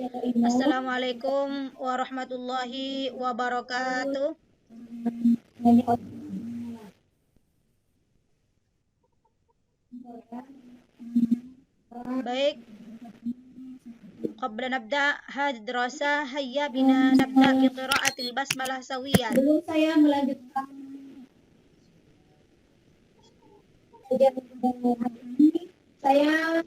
Assalamualaikum warahmatullahi wabarakatuh. Baik, qabla nabda hadhihi dirasah hayya bina nabda bi qiraatil basmalah sawiyan. Sebelum saya melanjutkan saya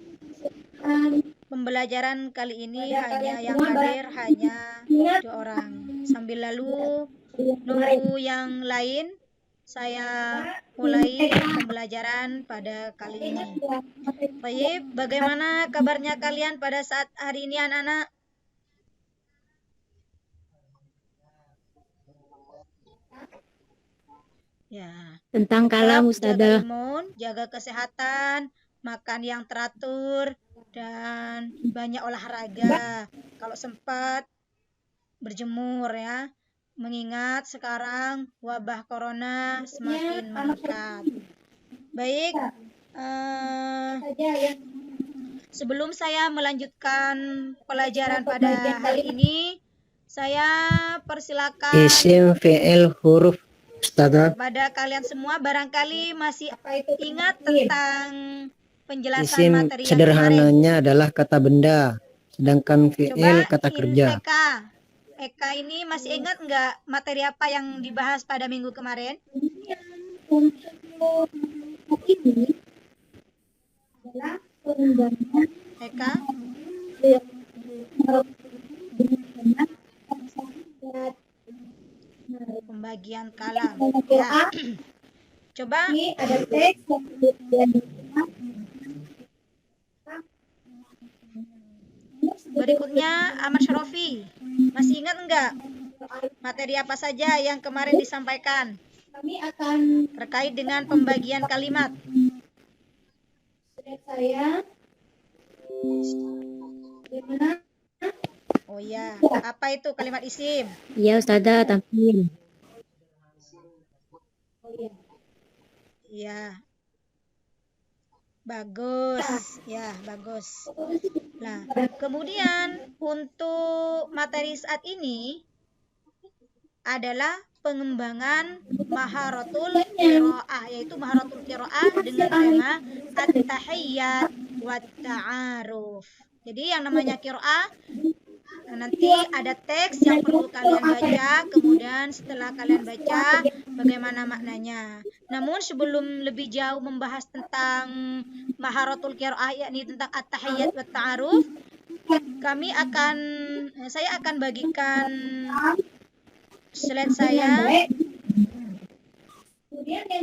Pembelajaran kali ini yang hadir hanya 2 orang. Sambil lalu nunggu yang lain, saya mulai pembelajaran pada kali ini. Baik, bagaimana kabarnya kalian pada saat hari ini anak-anak? Ya. tentang kalam Jaga Ustazah. imun, jaga kesehatan, makan yang teratur, dan banyak olahraga. Kalau sempat berjemur ya. Mengingat sekarang wabah corona semakin meningkat. Baik, sebelum saya melanjutkan pelajaran pada hari ini, saya persilakan Isim fi'il huruf Ustazah. kepada kalian semua barangkali masih ingat tentang penjelasan Isim materi yang sederhananya adalah kata benda, sedangkan fi'il kata kerja. Eka ini masih ingat nggak materi apa yang dibahas pada minggu kemarin? Untuk ini adalah pengembangan Eka? Pembagian kalam. Ya. Coba ini ada teks yang kemudian berikutnya Ahmad Syarafi. Masih ingat enggak materi apa saja yang kemarin disampaikan kami akan terkait dengan pembagian kalimat? saya bagaimana? Oh ya, apa itu kalimat isim? Iya Ustazah, tampil. Ya. Bagus. Ya, bagus. Nah, kemudian untuk materi saat ini adalah pengembangan maharatul qiraah, yaitu maharatul qiraah dengan tema at-tahiyyat wa ta'aruf. Jadi yang namanya qiraah nanti ada teks yang perlu kalian baca, kemudian setelah kalian baca bagaimana maknanya. Namun sebelum lebih jauh membahas tentang maharatul qiraah, yakni tentang at-tahiyyat wa ta'aruf, saya akan bagikan slide saya.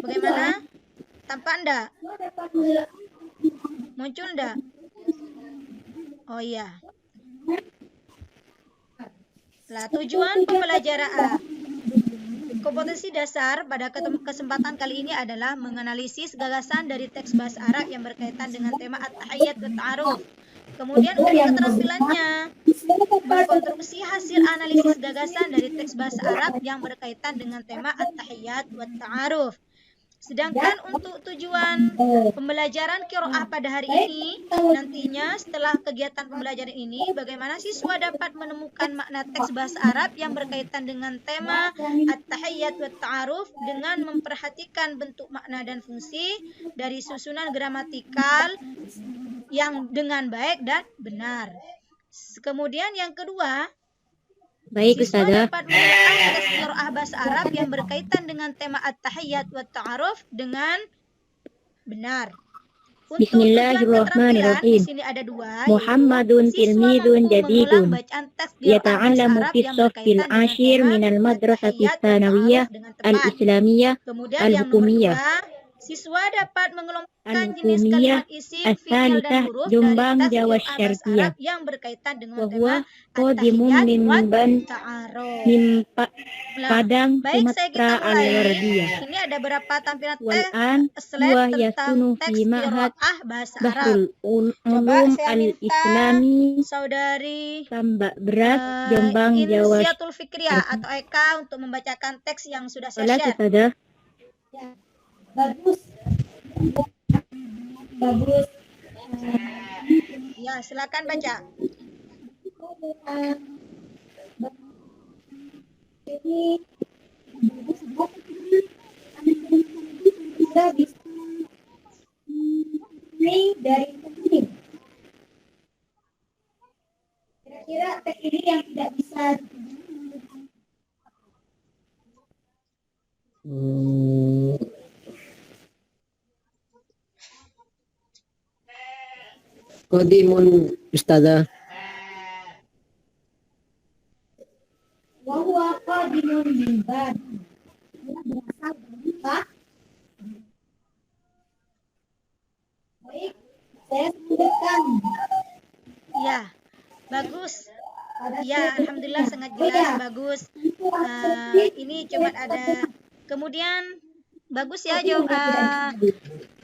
Bagaimana? Tampak enggak? Muncul enggak? Oh iya. Lah, tujuan pembelajaran kompetensi dasar pada kesempatan kali ini adalah menganalisis gagasan dari teks bahasa Arab yang berkaitan dengan tema at-tahiyyat wa ta'aruf. Kemudian untuk keterampilannya, berkontribusi hasil analisis gagasan dari teks bahasa Arab yang berkaitan dengan tema at-tahiyyat wa ta'aruf. Sedangkan untuk tujuan pembelajaran qiraah pada hari ini, nantinya setelah kegiatan pembelajaran ini, bagaimana siswa dapat menemukan makna teks bahasa Arab yang berkaitan dengan tema at-tahiyyat wa ta'aruf dengan memperhatikan bentuk makna dan fungsi dari susunan gramatikal yang dengan baik dan benar. Kemudian yang kedua, Baik siswa Ustazah. dapat menelaah teks qiraah bahasa Arab yang berkaitan dengan tema at-tahiyyat wa ta'aruf dengan benar. Untuk Bismillahirrahmanirrahim. di sini ada 2, Muhammadun tilmidun jadidun yata'allamu fi shaffil ashir minal madrasati tsanawiyah al-islamiyah al-hukumiyah siswa dapat mengelompokkan jenis al-hukumiyah kalimat isim, fi'il dan huruf Jombang dari Jawa teks qiraah bahasa Syarqiyah Arab yang berkaitan dengan wa tema huwa qadimun at-tahiyyat wa min ta'aruf. Padang Baik, kita Sumatera mulai. al-Gharbiyah. Ini ada beberapa tampilan Wal-an slide huwa tentang yasunu teks fi ma'had qiraah bahasa Arab. Bahrul Coba Ulum saya minta al-Islami saudari Tambak Beras Jombang Jawa Insiatul Fikriah atau Eka untuk membacakan teks yang sudah saya Salat share. Ustazah. Bagus. Ya, silakan baca. Hmm, Qadimun Ustazah. Ya, bagus. Ya, alhamdulillah sangat jelas, bagus. Ini cuma ada kemudian bagus ya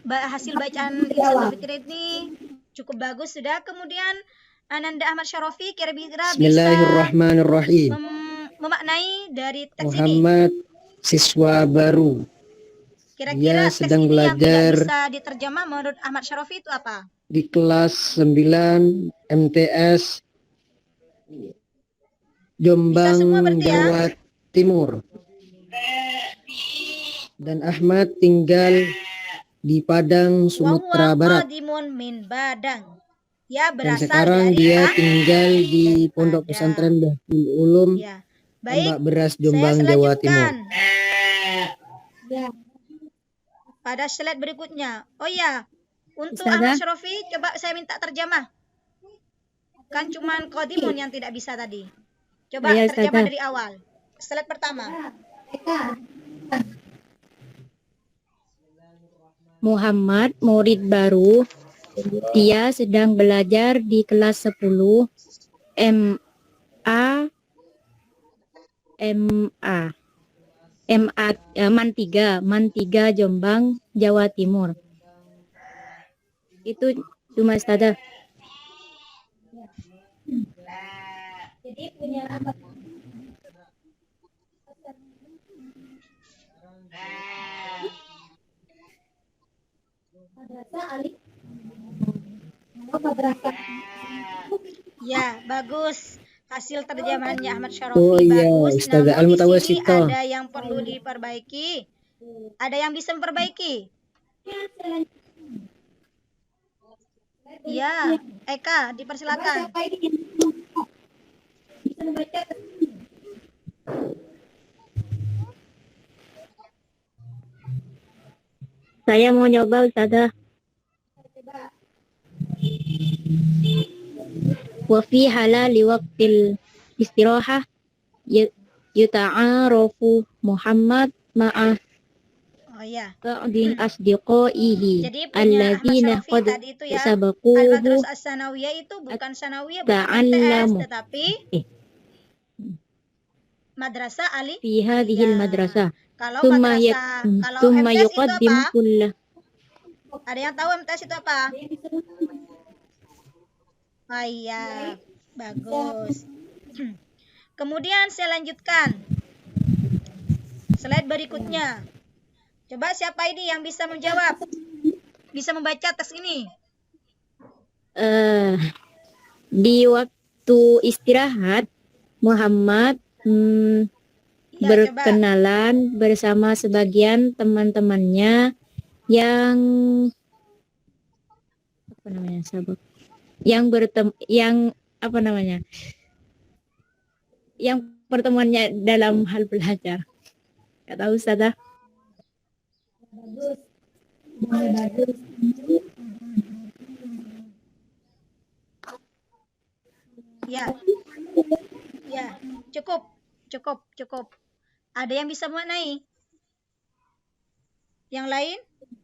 hasil bacaan Insan berpikir ini cukup bagus sudah. Kemudian Ananda Ahmad Syarafi kira-kira bisa Bismillahirrahmanirrahim. memaknai dari teks ini. Muhammad siswa baru. Kira-kira Dia teks sedang ini yang tidak belajar bisa diterjemah menurut Ahmad Syarafi itu apa? di kelas 9 MTS Bisa semua Jombang, berarti ya? Jawa Timur. Dan Ahmad tinggal di Padang, Sumatera Barat. Qadimun min Badang. Ya, Dan berasal sekarang dari dia tinggal di Pondok Padang. Pesantren Bahrul Ulum, Ya. Baik, Tambak Beras, saya Jombang, Jawa Timur. selanjutkan. Pada slide berikutnya. Oh ya, untuk Ustazah. Ahmad Syarafi coba saya minta terjemah. Kan cuman Qadimun yang tidak bisa tadi. Coba Ya, terjemah Ustazah. dari awal. Slide pertama. Muhammad, murid baru. Dia sedang belajar di kelas 10 MA MAN 3 Jombang, Jawa Timur. Itu cuma Ustazah. Ya, bagus. Hasil terjemahannya Ahmad Syarafi Oh iya, bagus. Ustazah Namun di sini Al-Mutawasito. ada yang perlu diperbaiki. Ada yang bisa memperbaiki? Ya, Eka, dipersilakan. Saya mau nyoba Ustazah. Wa fi halali waqtil istirahah yuta'arafu Muhammad ma'a Oh ya. ba'di asdiqaihi Jadi punya Ahmad alladzina Syarafi qad tadi itu ya. sabaquhu Al-Madrasah As-Sanawiyah itu bukan Sanawiyah, bukan MTS, ta'allamu tetapi Madrasah Ali. fi hadhil madrasah. Kalau Thumma MTS itu yuqaddim apa? kullah. Ada yang tahu MTS itu apa? Oh iya, bagus. Kemudian saya lanjutkan. Slide berikutnya. Coba siapa ini yang bisa menjawab? Bisa membaca teks ini? Di waktu istirahat Muhammad Ya, berkenalan bersama sebagian teman-temannya yang apa namanya yang pertemuannya dalam hal belajar. Nggak tahu Ustazah. Ya. Ya, cukup. Ada yang bisa memaknai? Yang lain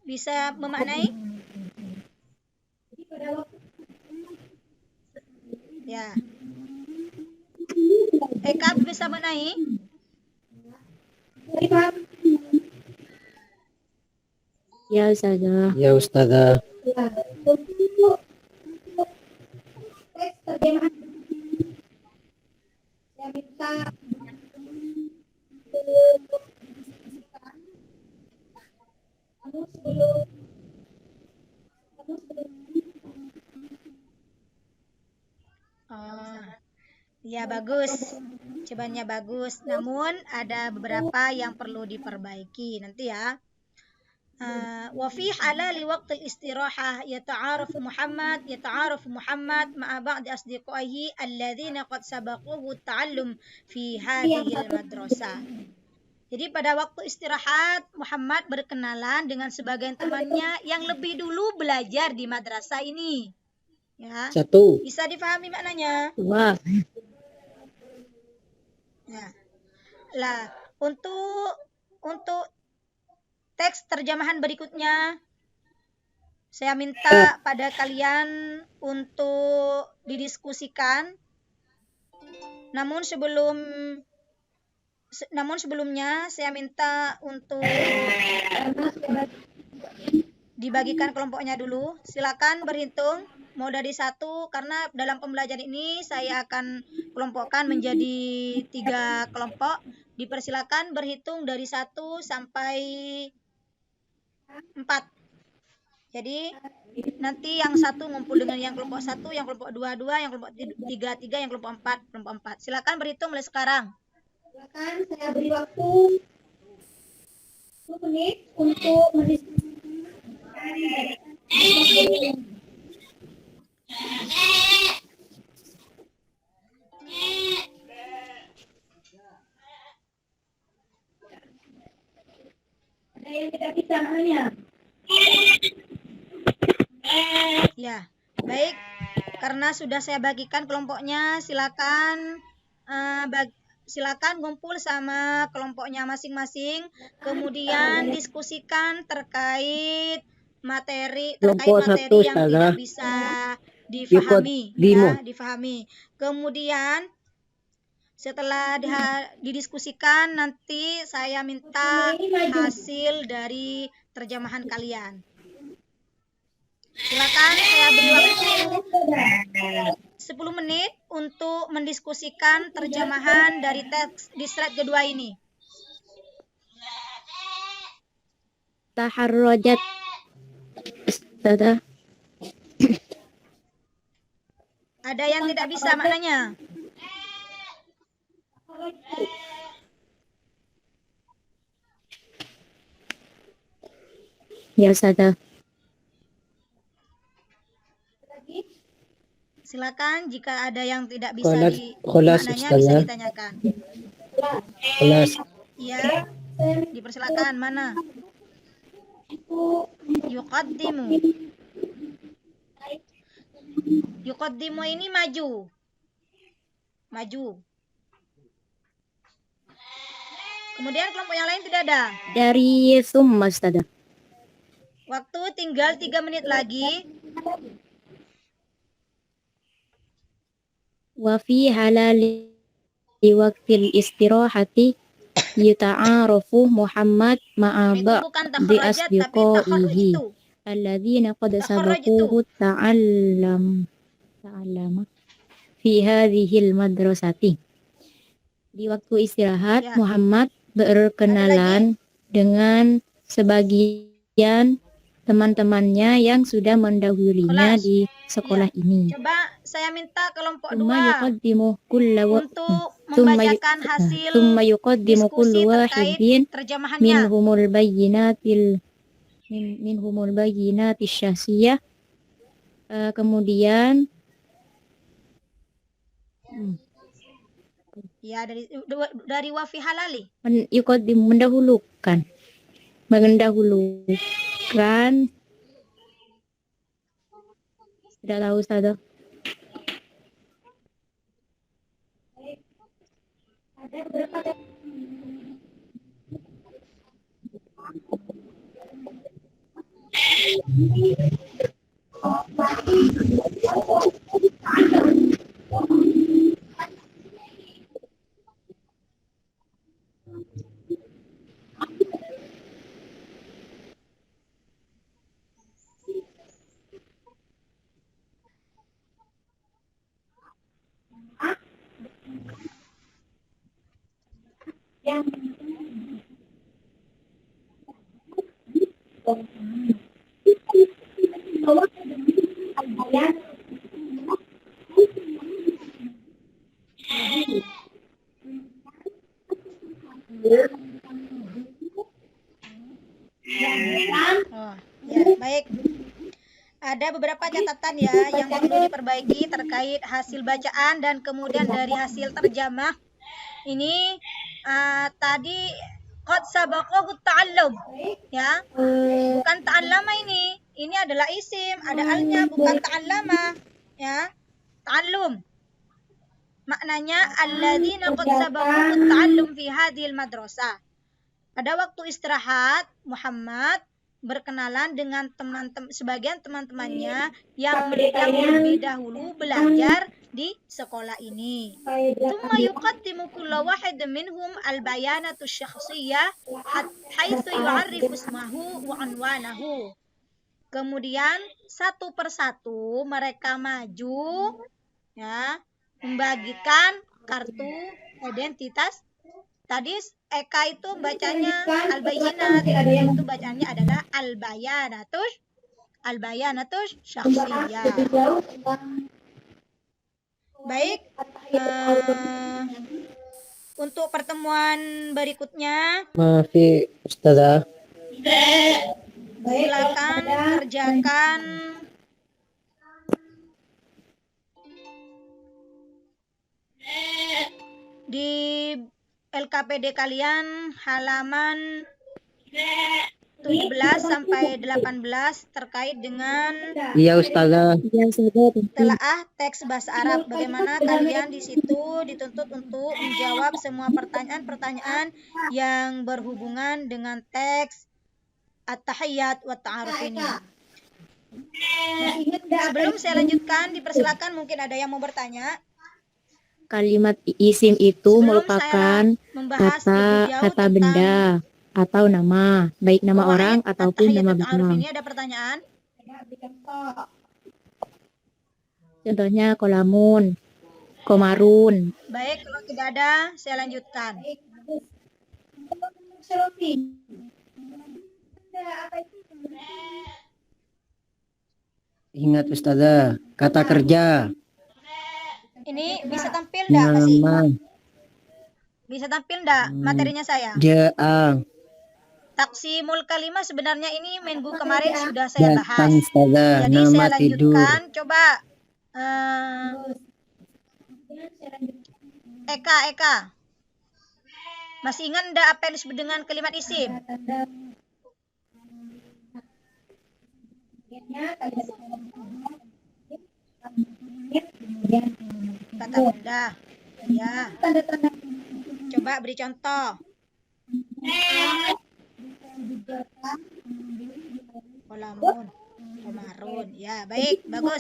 bisa memaknai? Ya. Eka bisa memaknai? Ya Ustazah. Ya Ustazah. Ya, bagus. Jawabannya bagus. Namun ada beberapa yang perlu diperbaiki nanti ya. وفي حلال وقت الاستراحة يتعارف محمد مع بعض أصدقائه الذين قد سبقوه التعلم في هذه المدرسة. Jadi pada waktu istirahat Muhammad berkenalan dengan sebagian temannya yang lebih dulu belajar di madrasah ini. Ya. 1, Bisa difahami maknanya? Wah, Ya. Lah, untuk teks terjemahan berikutnya saya minta pada kalian untuk didiskusikan. Namun sebelumnya saya minta untuk dibagikan kelompoknya dulu. Silakan berhitung mau dari 1 karena dalam pembelajaran ini saya akan kelompokkan menjadi 3 kelompok. Dipersilakan berhitung dari 1 sampai 4. Jadi nanti yang 1 ngumpul dengan yang kelompok 1, yang kelompok 2, yang kelompok 3, yang kelompok 4. Silakan berhitung mulai sekarang. Silakan saya beri waktu 10 menit untuk mendiskusikan. Ada yang tidak bisa hanya. Ya, baik. Karena sudah saya bagikan kelompoknya, silakan silakan ngumpul sama kelompoknya masing-masing, kemudian diskusikan terkait materi Kelompok yang 1, tidak Ustazah. bisa difahami, Dimo. ya, difahami. Kemudian setelah didiskusikan nanti saya minta hasil dari terjemahan kalian. Silakan saya beri waktu 10 menit untuk mendiskusikan terjemahan dari teks di slide kedua ini. taharrojat. Ustazah. Ada yang tidak bisa maknanya? Ya, Ustazah. Silakan jika ada yang tidak bisa Kholas, maknanya bisa Ustazah. ditanyakan. Kelas. Iya, dipersilakan. Mana? Yuqaddimu. Yuqaddimu ini maju. Maju. Kemudian kelompok yang lain tidak ada. Dari summa, Ustazah. Waktu tinggal 3 menit lagi. Wa fi halali waqtil istirahati yuta'arafu Muhammad ma'a Itu bukan ba'di takharrajat tapi takharruj asdiqaihi itu. alladzina qad Takharruj sabaquhu ta'allama fi hadhil madrasati. Di waktu istirahat Ya. Muhammad berkenalan dengan sebagian teman-temannya yang sudah mendahulunya Kelas. di sekolah ini. Coba saya minta kelompok Summa 2 yuqaddimu kulla untuk Summa membacakan hasil Summa yuqaddimu diskusi kullu terkait wahidin terjemahannya. minhumul bayyinatis syahsiyah. Kemudian Ya, dari wafi halali. yuqaddimu mendahulukan tidak tahu, Ustazah. Ada beberapa yang bahwa beberapa catatan ya yang perlu diperbaiki terkait hasil bacaan dan kemudian dari hasil terjemah. Ini tadi qad sabaqahu ta'allum ya. Bukan ta'allama ini. Ini adalah isim, ada alnya, bukan ta'allama ya. Ta'allum. Maknanya alladzina qad sabaqahu ta'allum fi hadhil madrasah. Pada waktu istirahat, Muhammad berkenalan dengan sebagian teman-temannya yang lebih dahulu belajar di sekolah ini. Tsumma yuqaddimu kullu wahid minhum al-bayanatu syakhsiyah haitsu yu'arrifu ismahu wa unwanahu. Kemudian satu persatu mereka maju ya, membagikan kartu identitas. Tadi Eka itu bacanya al-bayyinat, itu bacanya adalah al-bayanatus syakhsiyah. Baik, untuk pertemuan berikutnya Maafi Ustazah. silakan kerjakan di LKPD kalian halaman 17 sampai 18 terkait dengan Iya Ustazah. Ya, Ustazah. telaah teks bahasa Arab. Bagaimana kalian di situ dituntut untuk menjawab semua pertanyaan-pertanyaan yang berhubungan dengan teks At-Tahiyyat wa Ta'aruf ini. Sebelum saya lanjutkan, dipersilakan mungkin ada yang mau bertanya. Kalimat isim itu Sebelum merupakan saya membahas lebih jauh kata tentang benda atau nama, baik nama bahwa orang ataupun At-Tahiyyat nama wa Ta'aruf benda. ini ada pertanyaan? Contohnya kolamun, komarun. Baik, kalau tidak ada, saya lanjutkan. Ingat Ustazah, kata kerja. Ini bisa tampil enggak masih? Nama. Bisa tampil enggak materinya saya? Ja'a. Taksimul kalimah sebenarnya ini minggu kemarin sudah saya bahas. Datang Ustazah. Jadi Nama saya tidur. lanjutkan. Coba Eka. Masih ingat enggak apa yang disebut dengan kalimat isim? Kata benda. Ya. Coba beri contoh. Kolamun, komarun. Ya, baik, bagus.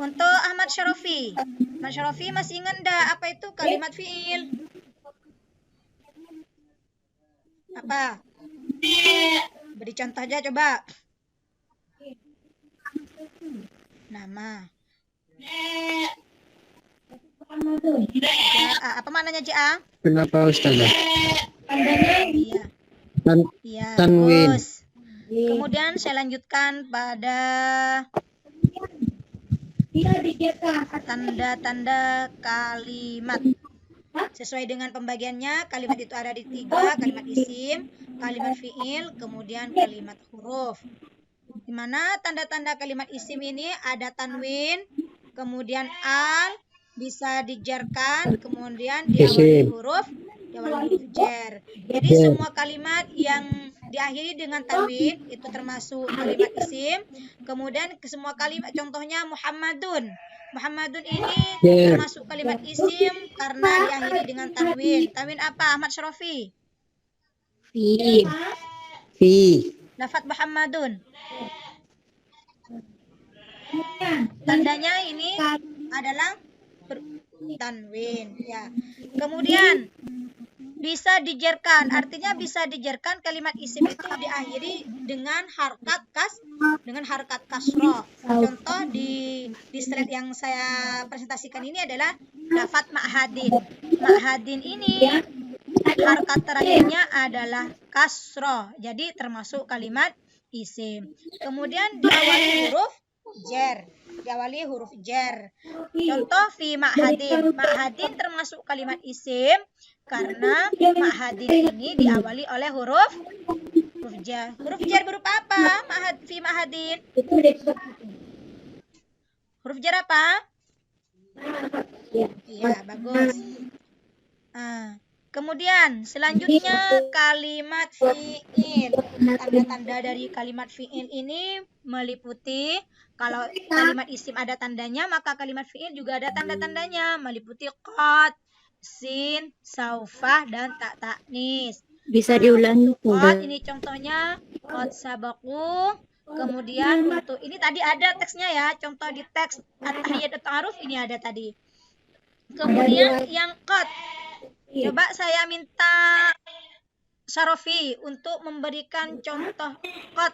Untuk Ahmad Syarafi. Ahmad Syarafi masih ingat enggak apa itu kalimat fiil? Apa? Beri contoh aja coba. Nama. Ja, apa maknanya Ja? Kenapa Ustazah? Iya. Iya, Tanwin. bagus. Kemudian saya lanjutkan pada tanda-tanda kalimat. Sesuai dengan pembagiannya, kalimat itu ada di 3, kalimat isim, kalimat fiil, kemudian kalimat huruf. Di mana tanda-tanda kalimat isim ini ada tanwin, kemudian al, bisa dijarkan, kemudian diawali huruf jar. Jadi semua kalimat yang diakhiri dengan tanwin itu termasuk kalimat isim. Kemudian ke semua kalimat, contohnya Muhammadun. Muhammadun ini termasuk kalimat isim karena diakhiri dengan tanwin. Tanwin apa Ahmad Syarafi? Fi. Lafaz Muhammadun. Tandanya ini adalah tanwin ya. Kemudian bisa dijerkan, artinya bisa dijerkan kalimat isim itu diakhiri dengan harakat kasroh. Contoh di slide yang saya presentasikan ini adalah lafaz ma'hadin. Ma'hadin ini harakat terakhirnya adalah kasroh, jadi termasuk kalimat isim. Kemudian diawali huruf jar. Contoh fi ma'hadin. Ma'hadin termasuk kalimat isim karena ma'hadin ini diawali oleh huruf jar. Huruf jar berupa apa? Fi ma'hadin. Huruf jar apa? Ya. Iya, bagus. Kemudian selanjutnya kalimat fi'il. Tanda-tanda dari kalimat fi'il ini meliputi, kalau kalimat isim ada tandanya, maka kalimat fi'il juga ada tanda-tandanya, meliputi qad, sin, saufah, dan tak ta'nis. Bisa diulangi Qad Bunda. ini contohnya qad sabaku. Kemudian untuk ini tadi ada teksnya ya, contoh di teks at-tahiyyat at-ta'aruf ini ada tadi. Kemudian yang qad, coba saya minta Syarafi untuk memberikan contoh qad.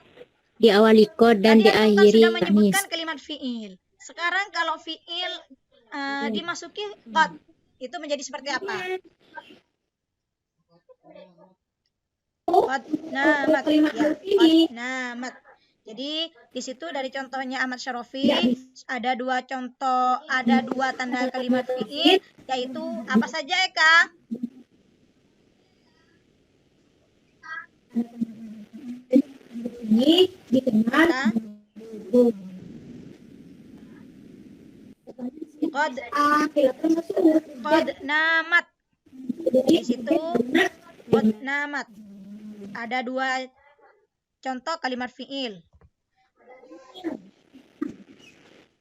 Diawali qad dan Tadi antum kan diakhiri sudah ta'nis. menyebutkan kalimat fi'il. Sekarang kalau fi'il dimasuki qad, itu menjadi seperti apa? Qad namat, ya, qad namat. Jadi di situ dari contohnya Ahmad Syarafi ada dua contoh, ada dua tanda kalimat fi'il, yaitu apa saja Eka? Ini dikenal Eka? Qad namat. Di situ qad namat. Ada dua contoh kalimat fi'il.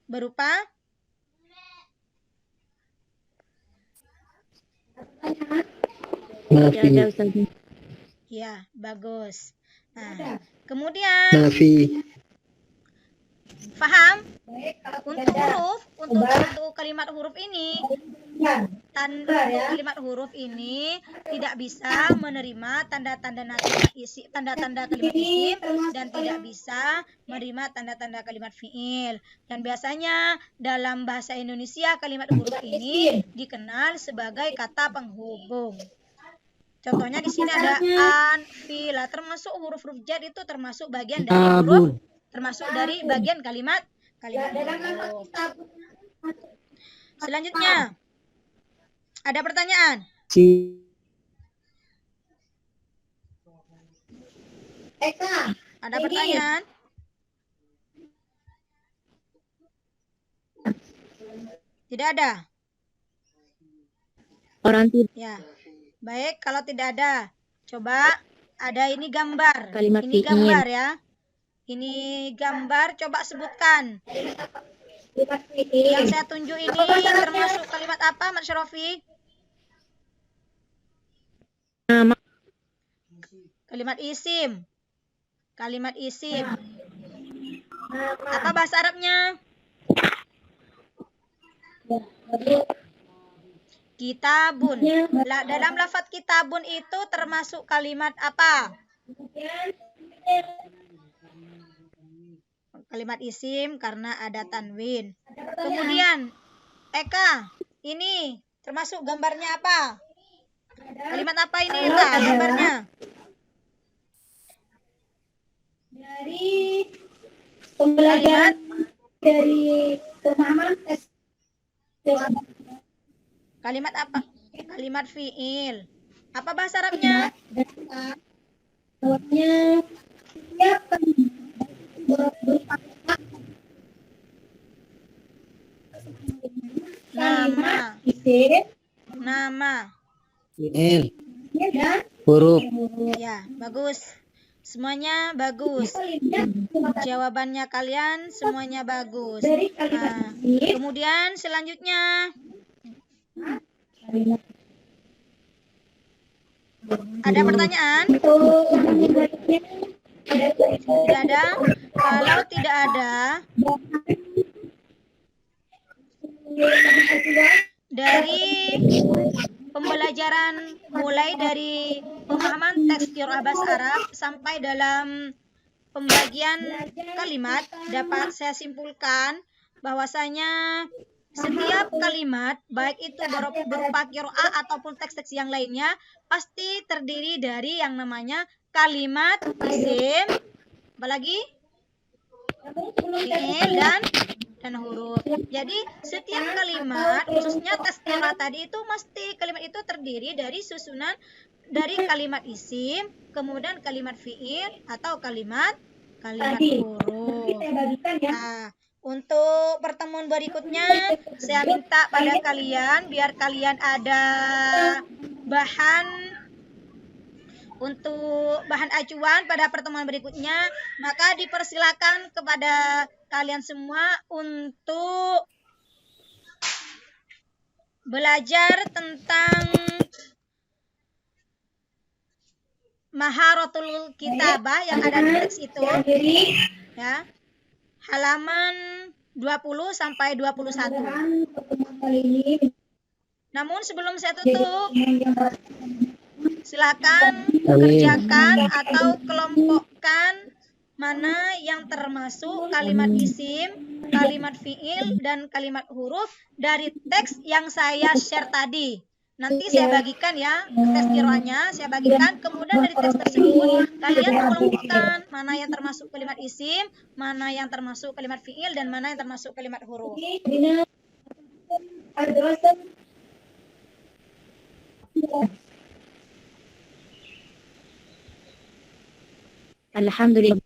Berupa Ya, Nafi. ada Ustaz. ya, bagus. Nah, kemudian Nafi. paham? Untuk kalimat huruf ini, untuk kalimat huruf ini tidak bisa menerima tanda-tanda isim, tanda-tanda kalimat isim, dan tidak bisa menerima tanda-tanda kalimat fi'il. Dan biasanya dalam bahasa Indonesia kalimat huruf ini dikenal sebagai kata penghubung. Contohnya di sini ada an, fi, la, termasuk huruf-huruf jar itu termasuk bagian dari huruf, termasuk dari bagian kalimat huruf. Selanjutnya, ada pertanyaan? Si. Ada pertanyaan? Tidak ada? Orang tidak Ya. Baik, kalau tidak ada, coba ada ini gambar. Kalimat Ini fi'il. gambar ya. Ini gambar, coba sebutkan. Yang saya tunjuk ini termasuk kalimat apa, Mas Syarafi? nama Kalimat isim. Kalimat isim. Apa bahasa Arabnya? Kitabun. Dalam lafadz kitabun itu termasuk kalimat apa? Kalimat isim karena ada tanwin. Kemudian, Eka, ini termasuk gambarnya apa? Kalimat apa ini, Eka, gambarnya? Dari pembelajaran dari pemahaman tes Kalimat apa? Kalimat fi'il. Apa bahasa Arabnya? jawabnya siapa Nama. isim Nama. Fi'il. dan Huruf. Ya, bagus. Semuanya bagus. Jawabannya kalian semuanya bagus. dari kalimat isim Kemudian selanjutnya ada pertanyaan? untuk selanjutnya ada Tidak ada? Kalau tidak ada, dari pembelajaran mulai dari pemahaman teks qiraah bahasa Arab sampai dalam pembagian kalimat, dapat saya simpulkan bahwasanya setiap kalimat, baik itu berupa qiraah ataupun teks-teks yang lainnya, pasti terdiri dari yang namanya kalimat isim, apalagi fi'il dan huruf. Jadi setiap kalimat, khususnya teks qiraah tadi itu mesti kalimat itu terdiri dari susunan dari kalimat isim, kemudian kalimat fi'il atau kalimat huruf. saya bagikan ya. Nah, Untuk pertemuan berikutnya, saya minta pada kalian, biar kalian ada bahan untuk bahan acuan pada pertemuan berikutnya, maka dipersilakan kepada kalian semua untuk belajar tentang Maharatul Kitabah yang ada di teks itu, ya. Halaman 20 sampai 21. Pertemuan kali ini Namun sebelum saya tutup, silakan Amin. kerjakan atau kelompokkan mana yang termasuk kalimat isim, kalimat fiil, dan kalimat huruf dari teks yang saya share tadi. Nanti saya bagikan ya, tes kiroanya saya bagikan, kemudian dari teks tersebut kalian mengelompokkan mana yang termasuk kalimat isim, mana yang termasuk kalimat fiil, dan mana yang termasuk kalimat huruf. Dina Madrasah Alhamdulillah.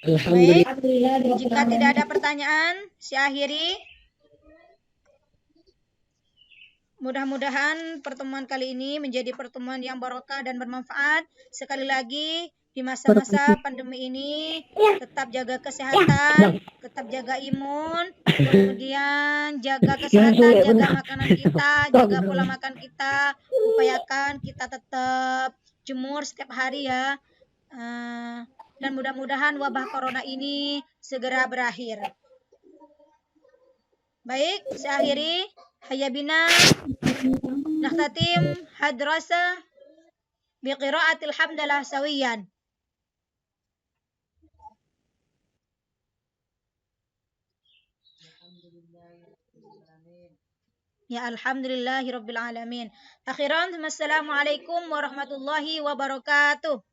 Alhamdulillah. Alhamdulillah. Jika tidak ada pertanyaan, saya akhiri. Mudah-mudahan pertemuan kali ini menjadi pertemuan yang barokah dan bermanfaat. Sekali lagi, di masa-masa pandemi ini, tetap jaga kesehatan, tetap jaga imun, kemudian jaga kesehatan, jaga makanan kita, jaga pola makan kita, upayakan kita tetap jemur setiap hari ya. Dan mudah-mudahan wabah corona ini segera berakhir. Baik, saya akhiri. Hayya bina nakhtatim hadrasah biqiraatil hamdalah sawiyan. Ya alhamdulillahirabbil alamin. Akhiran, assalamualaikum warahmatullahi wabarakatuh.